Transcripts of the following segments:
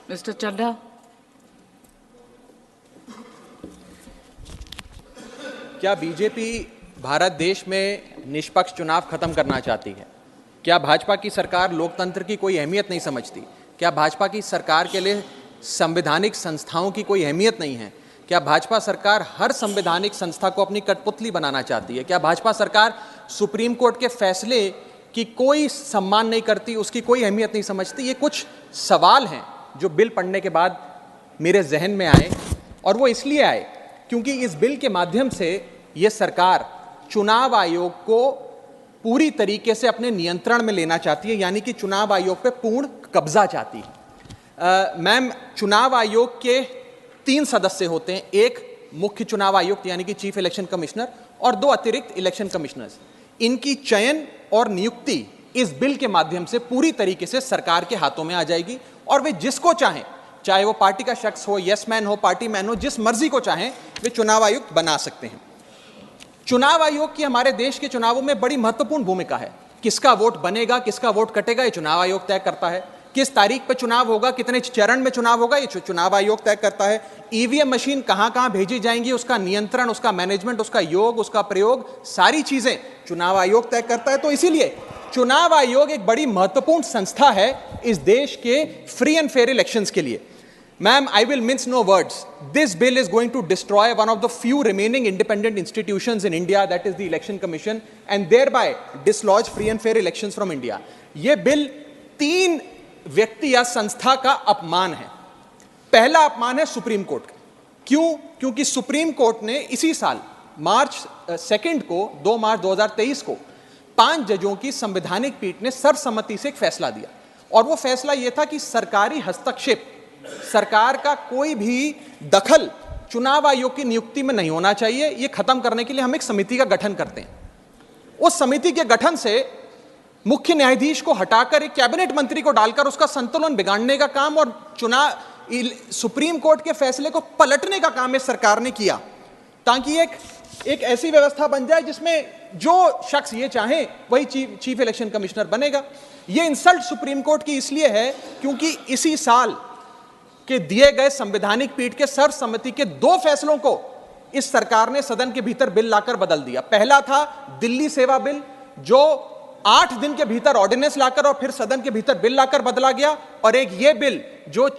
Mr. Chadha. क्या BJP Bharat देश में निष्पक्ष चुनाव खत्म करना चाहती है? क्या भाजपा की सरकार लोकतंत्र की कोई अहमियत नहीं समझती? क्या भाजपा की सरकार के लिए संवैधानिक संस्थाओं की कोई अहमियत नहीं है? क्या भाजपा सरकार हर संवैधानिक संस्था को अपनी कठपुतली बनाना चाहती है? क्या भाजपा सरकार सुप्रीम कोर्ट के फैसले की कोई सम्मान नहीं करती, उसकी कोई अहमियत नहीं समझती? ये कुछ सवाल हैं जो बिल पढ़ने के बाद मेरे जहन में आए, और वो इसलिए आए क्योंकि इस बिल के माध्यम से ये सरकार चुनाव आयोग को पूरी तरीके से अपने नियंत्रण में लेना चाहती है, यानी कि चुनाव आयोग पे पूर्ण कब्जा चाहती है। मैम, चुनाव आयोग के 3 सदस्य होते हैं, एक मुख्य चुनाव आयुक्त यानी कि चीफ इलेक्शन कमिश्नर और 2 अतिरिक्त इलेक्शन कमिश्नर्स। इनकी चयन और नियुक्ति इस बिल के माध्यम से पूरी तरीके से सरकार के हाथों में आ जाएगी, और वे जिसको चाहें, चाहे वो पार्टी का शख्स हो, यस मैन हो, पार्टी मैन हो, जिस मर्जी को चाहें वे चुनाव आयुक्त बना सकते हैं। चुनाव आयोग की हमारे देश के चुनावों में बड़ी महत्वपूर्ण भूमिका है। किसका वोट बनेगा, किसका वोट कटेगा, ये चुनाव आयोग तय करता है। किस तारीख पर चुनाव होगा, कितने चरण में चुनाव होगा, ये चुनाव आयोग तय करता है। ईवीएम मशीन कहां कहां भेजी जाएंगी, उसका नियंत्रण, उसका मैनेजमेंट, उसका योग, उसका प्रयोग, सारी चीजें चुनाव आयोग तय करता है। तो इसीलिए चुनाव आयोग एक बड़ी महत्वपूर्ण संस्था है इस देश के फ्री एंड फेयर इलेक्शंस के लिए। Ma'am, I will mince no words. This bill is going to destroy one of the few remaining independent institutions in India, that is the Election Commission, and thereby dislodge free and fair elections from India. ये bill 3 व्यक्ति या संस्था का अपमान है। पहला अपमान है सुप्रीम कोर्ट का। क्यों? क्योंकि सुप्रीम कोर्ट ने इसी साल मार्च 2 को 2 मार्च 2023 को 5 जजों की संवैधानिक पीठ ने सर्वसम्मति से एक फैसला दिया, और वो फैसला ये था कि सरकारी हस्तक्षेप, सरकार का कोई भी दखल चुनाव आयोग की नियुक्ति में नहीं होना चाहिए। यह खत्म करने के लिए हम एक समिति का गठन करते हैं। उस समिति के गठन से मुख्य न्यायाधीश को हटाकर एक कैबिनेट मंत्री को डालकर उसका संतुलन बिगाड़ने का काम और सुप्रीम कोर्ट के फैसले को पलटने का काम इस सरकार ने किया, ताकि एक ऐसी व्यवस्था बन जाए जिसमें जो शख्स ये चाहे वही चीफ इलेक्शन कमिश्नर बनेगा। यह इंसल्ट सुप्रीम कोर्ट की इसलिए है क्योंकि इसी साल के दिए गए संवैधानिक पीठ के सर्वसम्मति के 2 फैसलों को इस सरकार ने सदन के भीतर बिल लाकर बदल दिया। पहला था दिल्ली सेवा बिल, जो 8 दिन के भीतर ऑर्डिनेंस लाकर और फिर सदन के भीतर बिल लाकर बदला गया, और एक ये बिल जो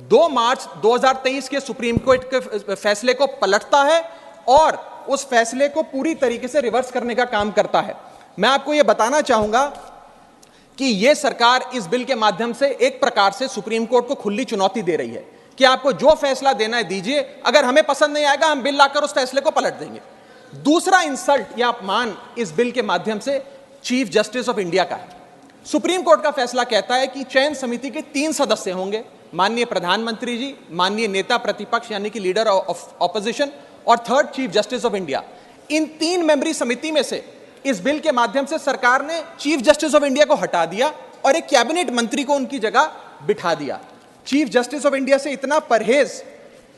2 मार्च 2023 के सुप्रीम कोर्ट के फैसले को पलटता है और उस फैसले को पूरी तरीके से रिवर्स करने का काम करता है। मैं आपको यह बताना चाहूंगा कि यह सरकार इस बिल के माध्यम से एक प्रकार से सुप्रीम कोर्ट को खुली चुनौती दे रही है कि आपको जो फैसला देना है दीजिए, अगर हमें पसंद नहीं आएगा हम बिल लाकर उस फैसले को पलट देंगे। दूसरा इंसल्ट या अपमान इस बिल के माध्यम से चीफ जस्टिस ऑफ इंडिया का है। सुप्रीम कोर्ट का फैसला कहता है कि चयन समिति के 3 सदस्य होंगे, माननीय प्रधानमंत्री जी, माननीय नेता प्रतिपक्ष यानी कि लीडर ऑफ ऑपोजिशन, और 3rd chief justice of India. इन 3 मेंबरी समिति में से इस बिल के माध्यम से सरकार ने चीफ जस्टिस ऑफ इंडिया को हटा दिया और एक कैबिनेट मंत्री को उनकी जगह बिठा दिया। चीफ जस्टिस ऑफ इंडिया से इतना परहेज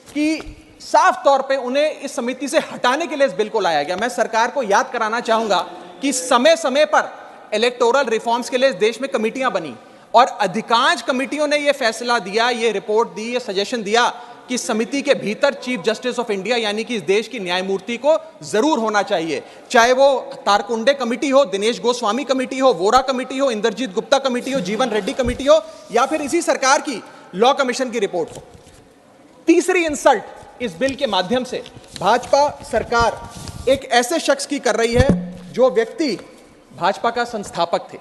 कि साफ तौर पे उन्हें इस समिति से हटाने के लिए इस बिल को लाया गया। मैं सरकार को याद कराना चाहूंगा कि समय समय पर इलेक्टोरल रिफॉर्म्स के लिए इस देश में कमेटियां बनी, और अधिकांश कमेटियों ने यह फैसला दिया, यह रिपोर्ट दी, यह सजेशन दिया कि समिति के भीतर चीफ जस्टिस ऑफ इंडिया यानी कि इस देश की न्यायमूर्ति को जरूर होना चाहिए। चाहे वो तारकुंडे कमेटी हो, दिनेश गोस्वामी कमेटी हो, वोरा कमेटी हो, इंद्रजीत गुप्ता कमेटी हो, जीवन रेड्डी कमेटी हो, या फिर इसी सरकार की लॉ कमीशन की रिपोर्ट हो। तीसरी इंसल्ट इस बिल के माध्यम से भाजपा सरकार एक ऐसे शख्स की कर रही है जो व्यक्ति भाजपा का संस्थापक थे,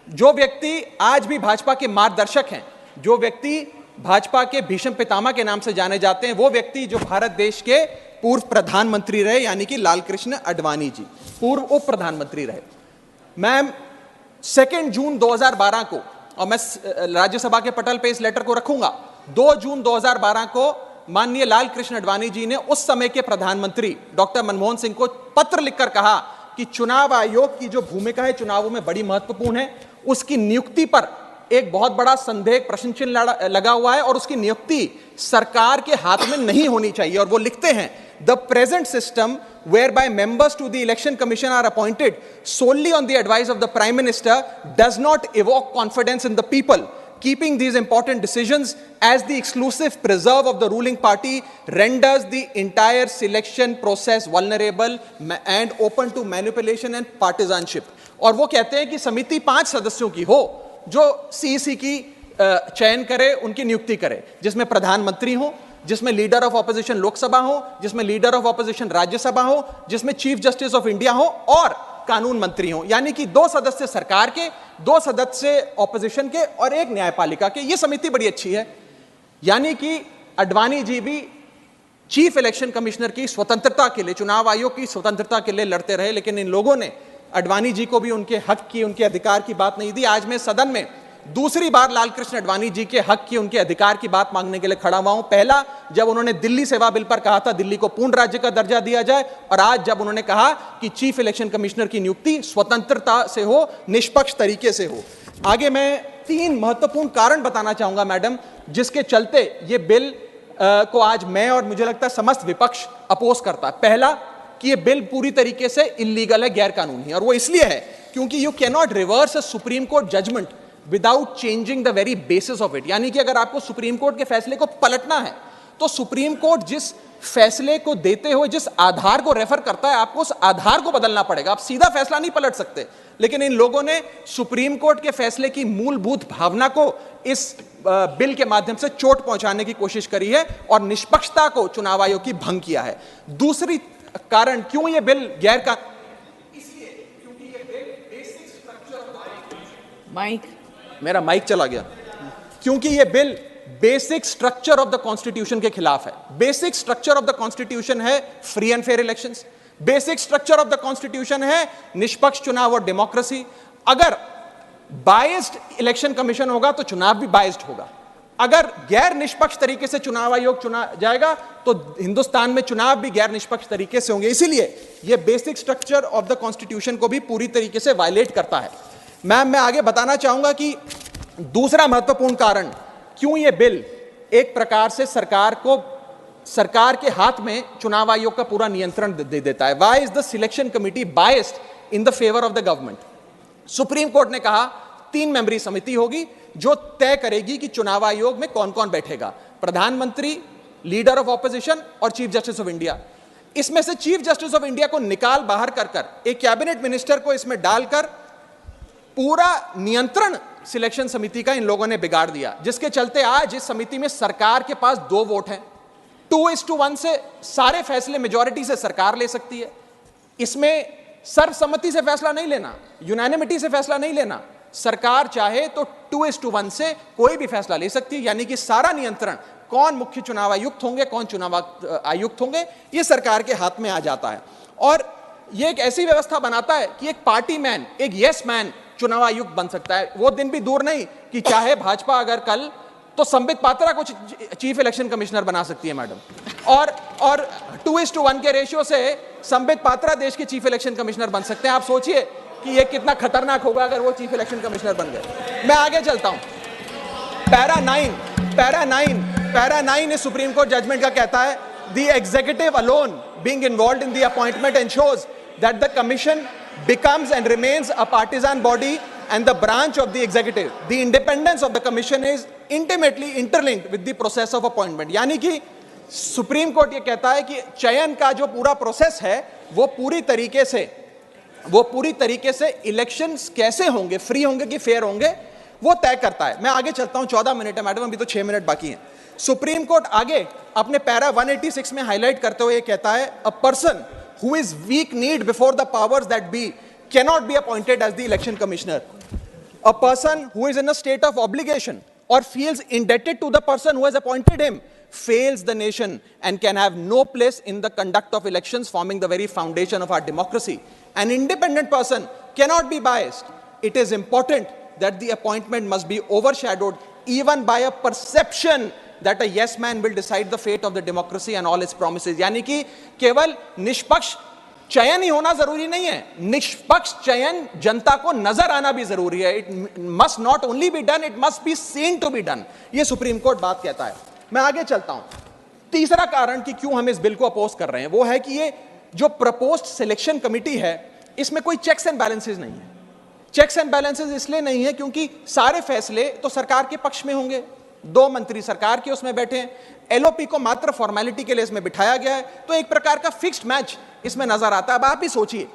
जो व्यक्ति आज भी भाजपा के मार्गदर्शक हैं, जो व्यक्ति भाजपा के भीष्म पितामह के नाम से जाने जाते हैं, वो व्यक्ति जो भारत देश के पूर्व प्रधानमंत्री रहे, यानी कि लालकृष्ण आडवाणी जी, पूर्व उप प्रधानमंत्री रहे। मैम, 2 जून 2012 को, और मैं राज्यसभा के पटल पे इस लेटर को रखूंगा, 2 जून 2012 को माननीय लालकृष्ण आडवाणी जी ने उस समय के प्रधानमंत्री डॉक्टर मनमोहन सिंह को पत्र लिखकर कहा कि चुनाव आयोग की जो भूमिका है चुनावों में बड़ी महत्वपूर्ण है, उसकी नियुक्ति पर एक बहुत बड़ा संदेह, प्रश्न चिन्ह लगा हुआ है, और उसकी नियुक्ति सरकार के हाथ में नहीं होनी चाहिए। और वो लिखते हैं, the present system whereby members to the election commission are appointed solely on the advice of the prime minister does not evoke confidence in the people. keeping these important decisions as the exclusive preserve of the ruling party renders the entire selection process vulnerable and open to manipulation and partisanship. और वो कहते हैं कि समिति 5 सदस्यों की हो जो सीईसी की चयन करे, उनकी नियुक्ति करे, जिसमें प्रधानमंत्री हो, जिसमें लीडर ऑफ ऑपोजिशन लोकसभा हो, जिसमें लीडर ऑफ ऑपोजिशन राज्यसभा हो, जिसमें चीफ जस्टिस ऑफ इंडिया हो और कानून मंत्री हो। यानी कि 2 सदस्य सरकार के, 2 सदस्य ऑपोजिशन के और 1 न्यायपालिका के। ये समिति बड़ी अच्छी है। यानी कि अडवाणी जी भी चीफ इलेक्शन कमिश्नर की स्वतंत्रता के लिए, चुनाव आयोग की स्वतंत्रता के लिए लड़ते रहे, लेकिन इन लोगों ने अडवाणी जी को भी उनके हक की, उनके अधिकार की बात नहीं दी। आज मैं सदन में दूसरी बार लालकृष्ण अडवाणी जी के हक की, उनके अधिकार की बात मांगने के लिए खड़ा हुआ हूं। पहला जब उन्होंने दिल्ली सेवा बिल पर कहा था दिल्ली को पूर्ण राज्य का दर्जा दिया जाए, और आज जब उन्होंने कहा कि चीफ इलेक्शन कमिश्नर की नियुक्ति स्वतंत्रता से हो, निष्पक्ष तरीके से हो। आगे मैं 3 महत्वपूर्ण कारण बताना चाहूंगा मैडम, जिसके चलते ये बिल को आज मैं और मुझे लगता है समस्त विपक्ष अपोज करता है। पहला कि ये बिल पूरी तरीके से इलीगल है, गैर कानूनी है, और वो इसलिए है क्योंकि you can not reverse a supreme court judgment without changing the very basis of it. यानी कि अगर आपको सुप्रीम कोर्ट के फैसले को पलटना है तो सुप्रीम कोर्ट जिस फैसले को देते हुए जिस आधार को रेफर करता है, आपको उस आधार को बदलना पड़ेगा। आप सीधा फैसला नहीं पलट सकते। लेकिन इन लोगों ने सुप्रीम कोर्ट के फैसले की मूलभूत भावना को इस बिल के माध्यम से चोट पहुंचाने की कोशिश करी है और निष्पक्षता को चुनाव आयोग की भंग किया है। दूसरी कारण क्यों ये बिल गैर का, इसलिए क्योंकि ये बिल बेसिक स्ट्रक्चर, मेरा माइक चला गया, क्योंकि ये bill basic structure of the constitution के खिलाफ है। Basic structure of the constitution है free and fair elections, basic structure of the constitution है निष्पक्ष चुनाव और डेमोक्रेसी। अगर बायस्ड इलेक्शन कमीशन होगा तो चुनाव भी बायस्ड होगा। अगर गैर निष्पक्ष तरीके से चुनाव आयोग चुना जाएगा तो हिंदुस्तान में चुनाव भी गैर निष्पक्ष तरीके से होंगे। इसीलिए यह basic structure of the constitution को भी पूरी तरीके से वायलेट करता है। मैं आगे बताना चाहूंगा कि दूसरा महत्वपूर्ण कारण क्यों यह बिल एक प्रकार से सरकार के हाथ में चुनाव आयोग का पूरा नियंत्रण दे देता है। Why is the selection committee biased in the favour of the government? Supreme court ने कहा 3 मेंबरी समिति होगी जो तय करेगी कि चुनाव आयोग में कौन कौन बैठेगा, प्रधानमंत्री, लीडर ऑफ ऑपोजिशन और चीफ जस्टिस ऑफ इंडिया। इसमें से चीफ जस्टिस ऑफ इंडिया को निकाल बाहर कर एक कैबिनेट मिनिस्टर को इसमें डालकर पूरा नियंत्रण सिलेक्शन समिति का इन लोगों ने बिगाड़ दिया, जिसके चलते आज इस समिति में सरकार के पास 2 वोट हैं। 2:1 से सारे फैसले मेजॉरिटी से सरकार ले सकती है। इसमें सर्वसम्मति से फैसला नहीं लेना, यूनानिमिटी से फैसला नहीं लेना। सरकार चाहे तो 2:1 से कोई भी फैसला ले सकती है। यानी कि सारा नियंत्रण, कौन मुख्य चुनाव आयुक्त होंगे, कौन चुनाव आयुक्त होंगे, ये सरकार के हाथ में आ जाता है। और ये एक ऐसी व्यवस्था बनाता है कि एक पार्टी मैन, एक यस मैन चुनाव आयुक्त बन सकता है। वो दिन भी दूर नहीं कि चाहे भाजपा अगर कल तो संबित पात्रा को चीफ इलेक्शन कमिश्नर बना सकती है मैडम, और 2:1 के रेशियो से संबित पात्रा देश के चीफ इलेक्शन कमिश्नर बन सकते हैं। आप सोचिए कि ये कितना खतरनाक होगा अगर वो चीफ इलेक्शन कमिश्नर बन गए। मैं आगे चलता हूं। पैरा 9 इस सुप्रीम कोर्ट जजमेंट का कहता है, the executive alone being involved in the appointment ensures that the commission becomes and remains a partisan body and the branch of the executive. The independence of the commission is intimately interlinked with the process of appointment. यानी कि supreme court ये कहता है कि चयन का जो पूरा प्रोसेस है वो पूरी तरीके से इलेक्शंस कैसे होंगे, फ्री होंगे कि फेयर होंगे, वो तय करता है। मैं आगे चलता हूं, 14 मिनट है मैडम, अभी तो 6 मिनट बाकी हैं। सुप्रीम कोर्ट आगे अपने पैरा 186 में हाईलाइट करते हुए कहता है, a person who is weak kneed before the powers that be cannot be appointed as the election commissioner. A person who is in a state of obligation or feels indebted to the person who has appointed him fails the nation and can have no place in the conduct of elections, forming the very foundation of our democracy. An independent person cannot be biased. It is important that the appointment must be overshadowed even by a perception that a yes man will decide the fate of the democracy and all its promises. यानी कि केवल निष्पक्ष चयन ही होना जरूरी नहीं है, निष्पक्ष चयन जनता को नजर आना भी जरूरी है। It must not only be done, it must be seen to be done. ये सुप्रीम कोर्ट बात कहता है। मैं आगे चलता हूं। तीसरा कारण कि क्यों हम इस बिल को अपोज कर रहे हैं वो है कि ये जो प्रपोज्ड सिलेक्शन कमिटी है इसमें कोई चेक्स एंड बैलेंसेस नहीं है। चेक्स एंड बैलेंसेस इसलिए नहीं है क्योंकि सारे फैसले तो सरकार के पक्ष में होंगे, 2 मंत्री सरकार के उसमें बैठे हैं, एलओपी को मात्र फॉर्मेलिटी के लिए इसमें बिठाया गया है, तो एक प्रकार का फिक्स्ड मैच इसमें नजर आता है। अब आप ही सोचिए,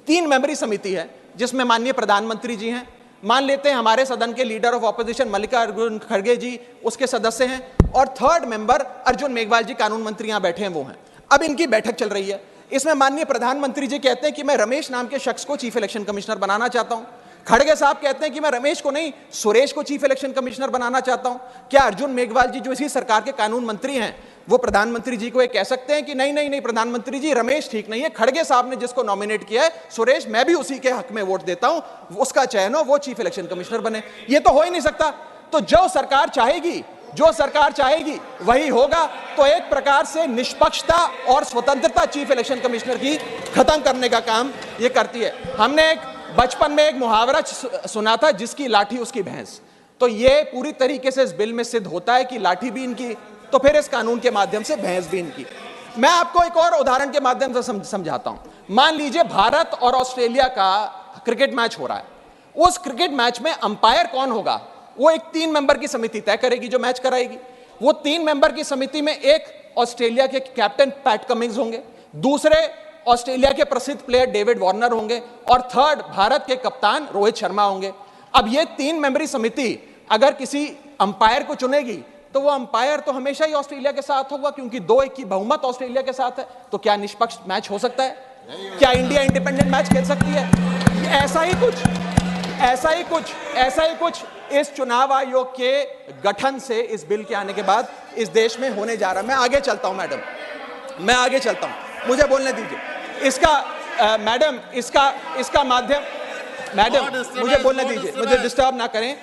3 मेंबरी समिति है जिसमें माननीय प्रधानमंत्री जी हैं, मान लेते हैं हमारे सदन के लीडर ऑफ ऑपोजिशन मल्लिकार्जुन खड़गे जी उसके सदस्य हैं, और 3rd मेंबर अर्जुन मेघवाल जी कानून मंत्री यहां बैठे हैं वो हैं। अब इनकी बैठक चल रही है, इसमें माननीय प्रधानमंत्री जी कहते हैं कि मैं रमेश नाम के शख्स को चीफ इलेक्शन कमिश्नर बनाना चाहता हूं। खड़गे साहब कहते हैं कि मैं रमेश को नहीं सुरेश को चीफ इलेक्शन कमिश्नर बनाना चाहता हूं। क्या अर्जुन मेघवाल जी जो इसी सरकार के कानून मंत्री हैं वो प्रधानमंत्री जी को ये कह सकते हैं कि नहीं नहीं नहीं प्रधानमंत्री जी रमेश ठीक नहीं है, खड़गे साहब ने जिसको नॉमिनेट किया है सुरेश, मैं भी उसी के हक में वोट देता हूं, उसका चयन हो, वो चीफ इलेक्शन कमिश्नर बने? ये तो हो ही नहीं सकता। तो जो सरकार चाहेगी वही होगा। तो एक प्रकार से निष्पक्षता और स्वतंत्रता चीफ इलेक्शन कमिश्नर की खत्म करने का काम ये करती है। हमने एक बचपन में एक मुहावरा सुना था, जिसकी लाठी उसकी भैंस। तो ये पूरी तरीके से इस बिल में सिद्ध होता है कि लाठी भी इनकी, तो फिर इस कानून के माध्यम से भैंस भी इनकी। मैं आपको एक और उदाहरण के माध्यम से समझाता हूं। मान लीजिए भारत और ऑस्ट्रेलिया का क्रिकेट मैच हो रहा है, उस क्रिकेट मैच में अंपायर कौन होगा वो एक 3 मेंबर की समिति तय करेगी जो मैच कराएगी। वो 3 मेंबर की समिति में एक ऑस्ट्रेलिया के कैप्टन पैट कमिंग्स होंगे, दूसरे ऑस्ट्रेलिया के प्रसिद्ध प्लेयर डेविड वार्नर होंगे, और 3rd भारत के कप्तान रोहित शर्मा होंगे। अब ये 3 मेंबरी समिति अगर किसी अंपायर को चुनेगी तो वो अंपायर तो हमेशा ही ऑस्ट्रेलिया के साथ होगा, क्योंकि 2-1 की बहुमत ऑस्ट्रेलिया के साथ है। तो क्या निष्पक्ष मैच हो सकता है? क्या इंडिया इंडिपेंडेंट मैच खेल सकती है? ऐसा ही कुछ इस चुनाव आयोग के गठन से, इस बिल के आने के बाद इस देश में होने जा रहा है। मैं आगे चलता हूं मैडम, मुझे बोलने दीजिए। इसका माध्यम, मैडम मुझे बोलने दीजिए, मुझे डिस्टर्ब ना करें।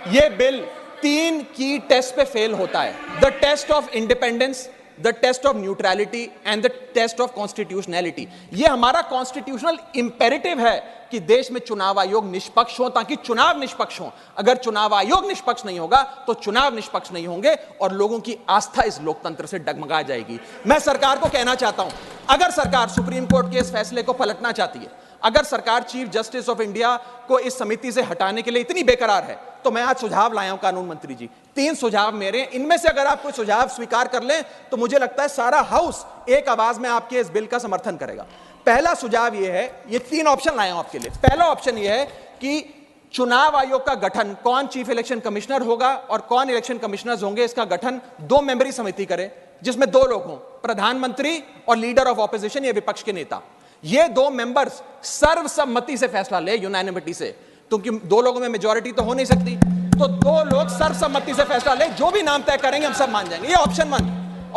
यह बिल 3 की टेस्ट पे फेल होता है, the test of independence, the test of neutrality and the test of constitutionality. यह हमारा कॉन्स्टिट्यूशनल इंपेरेटिव है कि देश में चुनाव आयोग निष्पक्ष हो, ताकि चुनाव निष्पक्ष हो। अगर चुनाव आयोग निष्पक्ष नहीं होगा तो चुनाव निष्पक्ष नहीं होंगे और लोगों की आस्था इस लोकतंत्र से डगमगा जाएगी। मैं सरकार को कहना चाहता हूं, अगर सरकार सुप्रीम कोर्ट के इस फैसले को पलटना चाहती है, अगर सरकार चीफ जस्टिस ऑफ इंडिया को इस समिति से हटाने के लिए इतनी बेकरार है, तो मैं आज सुझाव लाया हूं कानून मंत्री जी। 3 सुझाव मेरे, इनमें से अगर आप कोई सुझाव स्वीकार कर लें तो मुझे लगता है सारा हाउस एक आवाज में आपके इस बिल का समर्थन करेगा। पहला सुझाव यह है, ये 3 ऑप्शन लाया हूं आपके लिए। पहला ऑप्शन यह है कि चुनाव आयोग का गठन, कौन चीफ इलेक्शन कमिश्नर होगा और कौन इलेक्शन कमिश्नर्स होंगे, इसका गठन 2 मेंबरी समिति करे, जिसमें 2 लोग हों, प्रधानमंत्री और लीडर ऑफ ऑपोजिशन, ये विपक्ष के नेता। ये 2 मेंबर्स सर्वसम्मति से फैसला ले, यूनानिमिटी से, क्योंकि 2 लोगों में मेजॉरिटी तो हो नहीं सकती। तो 2 लोग सर्वसम्मति से फैसला ले, जो भी नाम तय करेंगे हम सब मान जाएंगे। ये ऑप्शन 1।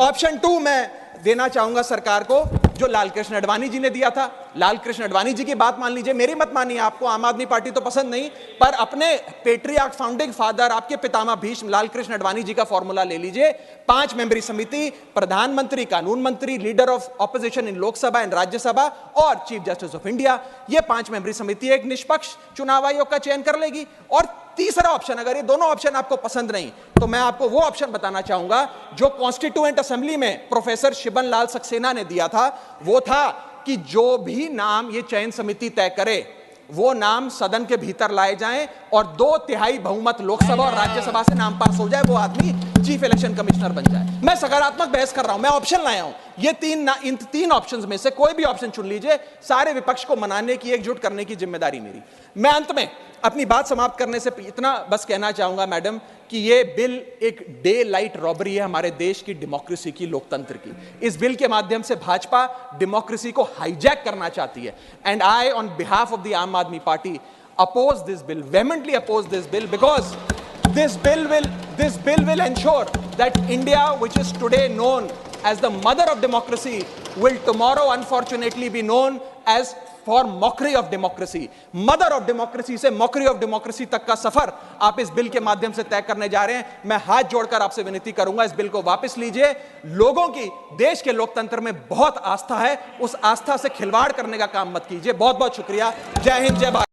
ऑप्शन 2 मैं देना चाहूंगा सरकार को, जो लालकृष्ण अडवाणी जी ने दिया था। लालकृष्ण अडवाणी जी की बात मान लीजिए, मेरी मत मानिए, आपको आम आदमी पार्टी तो पसंद नहीं, पर अपने पेट्रियार्क, फाउंडिंग फादर, आपके पितामह भीष्म लालकृष्ण अडवाणी जी का फॉर्मूला ले लीजिए। 5 मेंबरी समिति, प्रधानमंत्री, कानून मंत्री, leader of opposition in Lok Sabha and Rajya Sabha और चीफ जस्टिस ऑफ इंडिया। ये 5 मेंबरी समिति एक निष्पक्ष चुनाव आयोग का चयन कर लेगी। और तीसरा ऑप्शन, अगर ये दोनों ऑप्शन आपको पसंद नहीं, तो मैं आपको वो ऑप्शन बताना चाहूंगा जो कॉन्स्टिट्यूएंट असेंबली में प्रोफेसर शिबन लाल सक्सेना ने दिया था। वो था कि जो भी नाम ये चयन समिति तय करे, वो नाम सदन के भीतर लाए जाएं और 2/3 बहुमत लोकसभा और राज्यसभा से नाम पास हो जाए, वो आदमी चीफ इलेक्शन कमिश्नर बन जाए। मैं सकारात्मक बहस कर रहा हूं, मैं ऑप्शन लाया हूं। ये इन 3 ऑप्शंस में से कोई भी ऑप्शन चुन लीजिए, सारे विपक्ष को मनाने की, एकजुट करने की जिम्मेदारी मेरी। मैं अंत में अपनी बात समाप्त करने से इतना बस कहना चाहूंगा मैडम, कि ये बिल एक डे लाइट रॉबरी है हमारे देश की डेमोक्रेसी की, लोकतंत्र की। इस बिल के माध्यम से भाजपा डेमोक्रेसी को हाईजैक करना चाहती है। And I on behalf of the आम आदमी party oppose this bill, vehemently oppose this bill, because this bill will ensure that India, which is today known as the mother of democracy, will tomorrow unfortunately be known as for mockery of democracy. Mother of democracy से mockery of democracy तक का सफर आप इस bill के माध्यम से तय करने जा रहे हैं। मैं हाथ जोड़कर आपसे विनती करूंगा, इस बिल को वापस लीजिए। लोगों की देश के लोकतंत्र में बहुत आस्था है, उस आस्था से खिलवाड़ करने का काम मत कीजिए। बहुत बहुत शुक्रिया। जय हिंद, जय भारत।